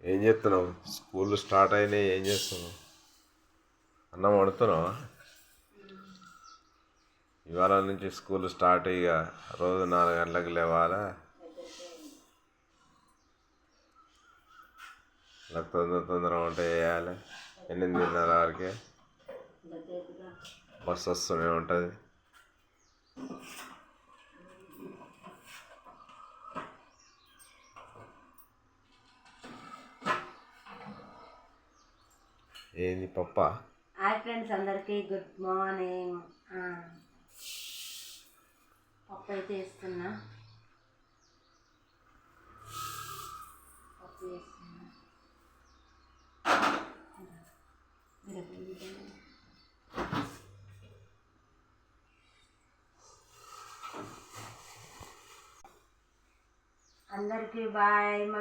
ఏం చేస్తున్నావు? School start అయినాయి, ఏం చేస్తున్నావు? అన్నం వండుతున్నావా? ఇవాళ నుంచి స్కూల్ స్టార్ట్, ఇక రోజు 4 గంటలకు లేవాలా, తొందర వంట చేయాలి. 8:30 వరకే బస్సు వస్తూనే ఉంటుంది. ఏంది పప్ప? హాయ్ ఫ్రెండ్స్, అందరికీ గుడ్ మార్నింగ్. పప్పు అయితే వేస్తున్నా. అందరికీ బాయ్. మా